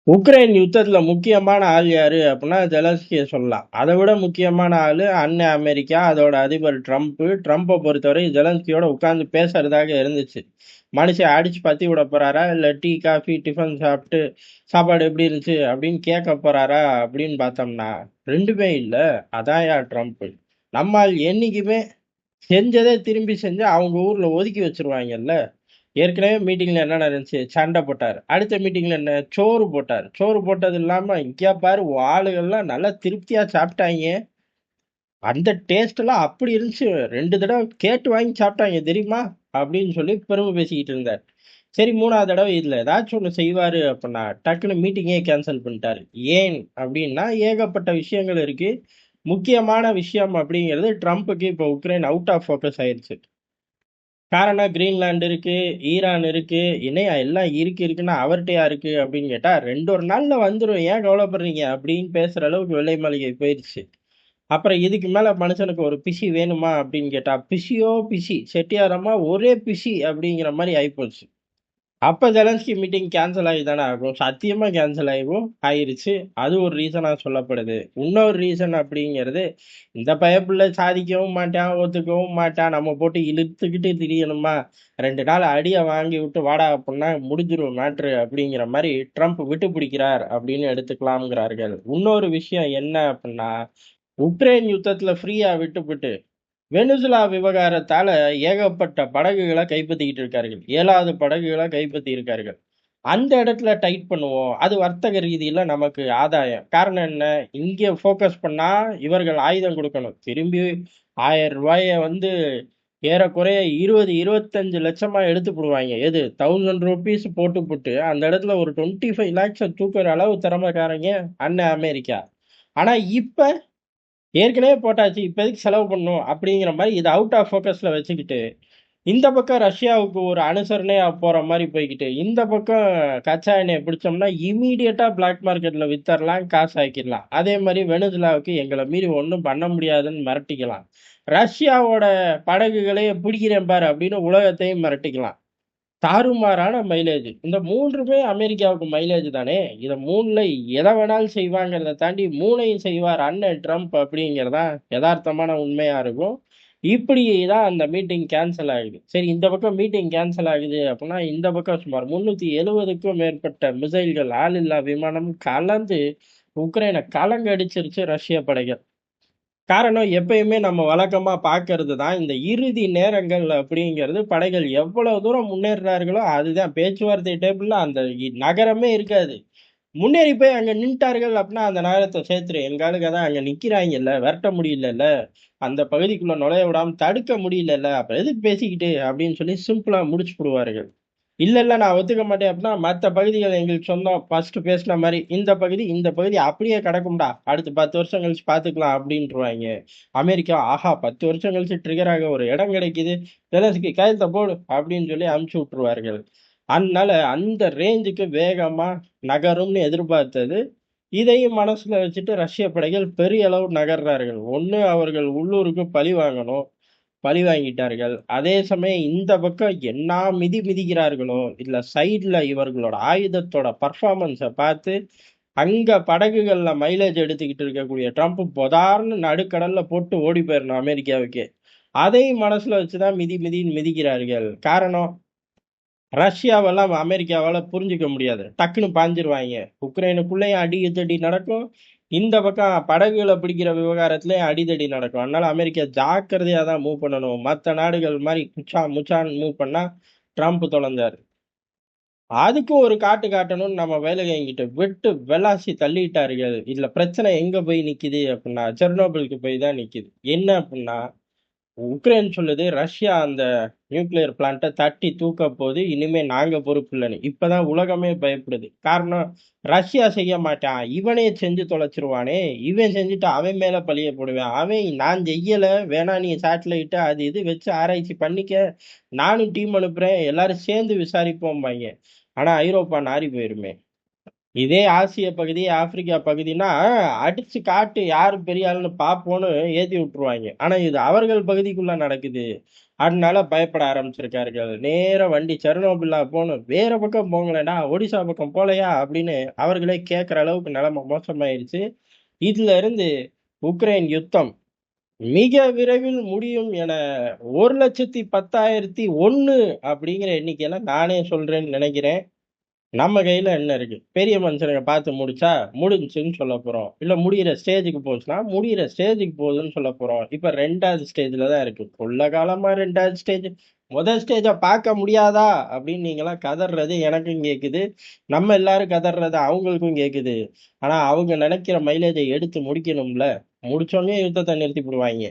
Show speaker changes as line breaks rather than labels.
Ukraine யுத்தத்துல முக்கியமான ஆள் யாரு அப்படின்னா ஜெலன்ஸ்கிய சொல்லலாம். அதை விட முக்கியமான ஆளு அண்ணன் அமெரிக்கா, அதோட அதிபர் ட்ரம்ப். ட்ரம்ப்பை பொறுத்தவரை ஜெலன்ஸ்கியோட உட்கார்ந்து பேசுறதாக இருந்துச்சு. மனுஷன் அடிச்சு பத்தி விட போறாரா, இல்ல டீ காஃபி டிஃபன் சாப்பிட்டு சாப்பாடு எப்படி இருந்துச்சு அப்படின்னு கேட்க போறாரா அப்படின்னு பார்த்தோம்னா ரெண்டுமே இல்ல. அதான்யா ட்ரம்ப். நம்மால் என்னைக்குமே செஞ்சதே திரும்பி செஞ்சு அவங்க ஊர்ல ஒதுக்கி வச்சிருவாங்கல்ல. ஏற்கனவே மீட்டிங்ல என்ன நடந்துச்சு? சண்டை போட்டாரு. அடுத்த மீட்டிங்ல என்ன? சோறு போட்டாரு. சோறு போட்டது இல்லாம, இங்க பாரு உன் ஆளுகள்லாம் நல்லா திருப்தியா சாப்பிட்டாய்ங்க. அந்த டேஸ்ட் எல்லாம் அப்படி இருந்துச்சு. 2 தடவை கேட்டு வாங்கி சாப்பிட்டாங்க தெரியுமா? அப்படின்னு சொல்லி பெருமை பேசிக்கிட்டு இருந்தார். சரி 3வது தடவை இதுல ஏதாச்சும் ஒண்ணு செய்வாரு அப்படின்னா, டக்குன்னு மீட்டிங்கே கேன்சல் பண்ணிட்டாரு. ஏன் அப்படின்னா, ஏகப்பட்ட விஷயங்கள் இருக்கு. முக்கியமான விஷயம் அப்படிங்கிறது ட்ரம்ப்புக்கு இப்போ உக்ரைன் அவுட் ஆஃப் ஃபோக்கஸ் ஆயிருச்சு. காரணம் கிரீன்லாந்து இருக்கு, ஈரான் இருக்கு, இணையா எல்லாம் இருக்குன்னா அவர்ட்டயா இருக்கு அப்படின்னு கேட்டா 2 1 நாள்ல வந்துரும். ஏன் கவலைப்படுறீங்க? அப்படின்னு பேசுற அளவுக்கு வெள்ளை மாளிகை போயிருச்சு. அப்புறம் இதுக்கு மேல மனுஷனுக்கு ஒரு பிசி வேணுமா அப்படின்னு கேட்டா, பிசியோ பிசி, செட்டியாரமா ஒரே பிசி அப்படிங்கிற மாரி ஆயிப்போச்சு. அப்ப ஜெலன்ஸ்கி மீட்டிங் கேன்சல் ஆகி தானே ஆகும். சத்தியமா கேன்சல் ஆயிருச்சு. அது ஒரு ரீசனா சொல்லப்படுது. இன்னொரு ரீசன் அப்படிங்கிறது, இந்த பயப்புள்ள சாதிக்கவும் மாட்டான், ஒத்துக்கவும் மாட்டான். நம்ம போட்டு இழுத்துக்கிட்டு திரியணுமா? 2 நாள் அடிய வாங்கி விட்டு வாடா அப்படின்னா முடிஞ்சிரும் மேட்ரு அப்படிங்கிற மாரி ட்ரம்ப் விட்டு பிடிக்கிறார் அப்படின்னு எடுத்துக்கலாம்ங்கிறார்கள். இன்னொரு விஷயம் என்ன அப்படின்னா, உக்ரைன் யுத்தத்துல ஃப்ரீயா விட்டுப்புட்டு வெனிசுலா விவகாரத்தால ஏகப்பட்ட படகுகளை கைப்பற்றிக்கிட்டு இருக்கார்கள். 7வது படகுகளை கைப்பற்றி இருக்கார்கள். அந்த இடத்துல டைட் பண்ணுவோம். அது வர்த்தக ரீதியில நமக்கு ஆதாயம். காரணம் என்ன? இங்க ஃபோக்கஸ் பண்ணா இவர்கள் ஆயுதம் கொடுக்கணும். திரும்பி ரூ. 1000 வந்து ஏறக்குறைய 20, 25 லட்சமா எடுத்து புடுவாங்க. எது ₹1000 போட்டுப்புட்டு அந்த இடத்துல ஒரு 25 லேக்ஸ தூக்குற அளவு திறமைக்காரங்க அண்ணன் அமெரிக்கா. ஆனா இப்ப ஏற்கனவே போட்டாச்சு. இப்ப எதுக்கு செலவு பண்ணணும்? அப்படிங்கிற மாரி இத அவுட் ஆஃப் ஃபோக்கஸ்ல வச்சுக்கிட்டு, இந்த பக்கம் ரஷ்யாவுக்கு ஒரு அனுசரணையா போற மாரி போய்க்கிட்டு, இந்த பக்கம் கச்சா எண்ணெய பிடிச்சோம்னா, இம்மீடியட்டா பிளாக் மார்க்கெட்ல வித்தரலாம், காசு ஆக்கிரலாம். அதே மாரி வெனிசுலாவுக்கு எங்கள மீறி ஒண்ணும் பண்ண முடியாதுன்னு மிரட்டிக்கலாம். ரஷ்யாவோட படகுகளே பிடிக்கிறேன் பாரு அப்படின்னு உலகத்தையும் மிரட்டிக்கலாம். தாறுமாறான மைலேஜ். இந்த 3மே அமெரிக்காவுக்கு மைலேஜ் தானே! இத 3ல எத வேணாலும் செய்வாங்கிறத தாண்டி 3யும் செய்வார் அண்ணன் ட்ரம்ப் அப்படிங்கிறது தான் எதார்த்தமான உண்மையா இருக்கும். இப்படி தான் அந்த மீட்டிங் கேன்சல் ஆகுது. சரி இந்த பக்கம் மீட்டிங் கேன்சல் ஆகுது அப்படின்னா, இந்த பக்கம் சுமார் 370க்கும் மேற்பட்ட மிசைல்கள் ஆளில்லா விமானம் கலந்து உக்ரைன கலங்கடிச்சிருச்சு ரஷ்ய படைகள். காரணம் எப்பயுமே நம்ம வழக்கமா பார்க்கறது தான். இந்த இறுதி நேரங்கள் அப்படிங்கிறது படைகள் எவ்வளவு தூரம் முன்னேறுறார்களோ, அதுதான் பேச்சுவார்த்தை டேபிள்ல அந்த நகரமே இருக்காது. முன்னேறி போய் அங்க நின்னுட்டார்கள் அப்படின்னா, அந்த நகரத்த சேர்த்துரு. எங்க ஆளுங்க தான் அங்க நிக்கிறாங்கல்ல, விரட்ட முடியலல்ல, அந்த பகுதிக்குள்ள நுழைய விடாம தடுக்க முடியலல்ல, அப்புறம் எதுக்கு பேசிக்கிட்டு அப்படின்னு சொல்லி சிம்பிளா முடிச்சுப்புடுவார்கள். இல்ல, இல்ல நான் ஒத்துக்க மாட்டேன் அப்படின்னா, மத்த பகுதிகள் எங்களுக்கு சொந்தம். ஃபர்ஸ்ட் பேசுன மாரி, இந்த பகுதி அப்படியே கிடக்கும்டா. அடுத்து 10 வருஷம் கழிச்சு பார்த்துக்கலாம் அப்படின்ருவாய்ங்க. அமெரிக்கா, ஆஹா 10 வருஷம் கழிச்சு ட்ரிகர் ஆக ஒரு இடம் கிடைக்குது. ஜெலன்ஸ்கி கையெழுத்த போடு அப்படின்னு சொல்லி அனுப்பிச்சு விட்டுருவார்கள். அதனால அந்த ரேஞ்சுக்கு வேகமா நகரும்னு எதிர்பார்த்தது. இதையும் மனசுல வச்சுட்டு ரஷ்ய படைகள் பெரிய அளவு நகர்றார்கள். ஒண்ணு அவர்கள் உள்ளூருக்கு பழி வாங்கணும். பழி வாங்கிட்டார்கள். அதே சமயம் இந்த பக்கம் என்ன மிதி மிதிக்கிறார்களோ, இல்ல சைடுல இவர்களோட ஆயுதத்தோட பெர்ஃபார்மன்ஸ பார்த்து, அங்க படகுகள்ல மைலேஜ் எடுத்துக்கிட்டு இருக்கக்கூடிய ட்ரம்ப் பொதார்ன்னு நடுக்கடல்ல போட்டு ஓடி போயிரணும் அமெரிக்காவுக்கே. அதையும் மனசுல வச்சு தான் மிதி மிதின்னு மிதிக்கிறார்கள். காரணம், ரஷ்யாவெல்லாம் அமெரிக்காவால புரிஞ்சுக்க முடியாது. டக்குன்னு பாஞ்சிருவாய்ங்க. உக்ரைனுக்குள்ளேயும் அடிதடி நடக்கும். இந்த பக்கம் படகுகள பிடிக்கிற விவகாரத்திலயும் அடிதடி நடக்கும். அதனால அமெரிக்கா ஜாக்கிரதையா தான் மூவ் பண்ணணும். மத்த நாடுகள் மாரி குச்சா முச்சான்னு மூவ் பண்ணா ட்ரம்ப் தொலைஞ்சாரு. அதுக்கும் ஒரு காட்டு காட்டணும்னு நம்ம வேலைக்காரங்கிட்ட விட்டு விளாசி தள்ளிட்டார்கள். இதுல பிரச்சனை எங்க போய் நிக்குது அப்டின்னா, செர்னோபிலுக்கு போய் தான் நிக்குது. என்ன அப்டின்னா, உக்ரைன் சொல்லுது, ரஷ்யா அந்த நியூக்ளியர் பிளான்ட்ட தட்டி தூக்கப் போது, இனிமே நாங்க பொறுப்பில்லன்னு. இப்பதான் உலகமே பயப்படுது. காரணம், ரஷ்யா செய்ய மாட்டான். இவனே செஞ்சு தொலைச்சுருவானே! இவன் செஞ்சுட்டு அவன் மேல பழிய போடுவேன். அவன் நான் செய்யல, வேணா நீ சேட்டலைட் அது இது வச்சு ஆராய்ச்சி பண்ணிக்க. நானும் டீம் அனுப்புறேன். எல்லாரும் சேர்ந்து விசாரிப்போம்பாய்ங்க. ஆனா ஐரோப்பா நாறி போயிருமே! இதே ஆசிய பகுதி, ஆப்பிரிக்கா பகுதின்னா, அடிச்சு காட்டு யாரு பெரிய ஆளுன்னு பார்ப்போம்ன்னு ஏத்தி விட்டுருவாய்ங்க. ஆனா இது அவர்கள் பகுதிக்குள்ள நடக்குது. அதனால பயப்பட ஆரம்பிச்சிருக்கார்கள். நேரா வண்டி செர்னோபில்லா போணும். "வேற பக்கம் போங்களேன்டா, ஒடிஷா பக்கம் போலயா?" அப்படின்னு அவர்களே கேட்கிற அளவுக்கு நிலைமை மோசமாயிருச்சு. இதுல இருந்து உக்ரைன் யுத்தம் மிக விரைவில் முடியும் என 1,10,01 அப்படிங்கிற எண்ணிக்கையில நானே சொல்றேன்னு நினைக்கிறேன். நம்ம கையில என்ன இருக்கு? பெரிய மனுஷனுங்க பார்த்து முடிச்சா, முடிஞ்சுச்சுன்னு சொல்லப் போறோம். இல்ல முடியிற ஸ்டேஜுக்கு போச்சுன்னா, முடியிற ஸ்டேஜுக்கு போகுதுன்னு சொல்லப் போறோம். இப்ப 2வது ஸ்டேஜ்ல தான் இருக்கு. கொள்ள காலமா 2வது ஸ்டேஜ். முதல் ஸ்டேஜ பார்க்க முடியாதா? அப்படின்னு நீங்கலாம் கதர்றது எனக்கும் கேக்குது. நம்ம எல்லாரும் கதர்றது அவங்களுக்கும் கேக்குது. ஆனா அவங்க நினைக்கிற மைலேஜ எடுத்து முடிக்கணும்ல. முடிச்சோனே யுத்தத்த நிறுத்திப்புடுவாய்ங்க.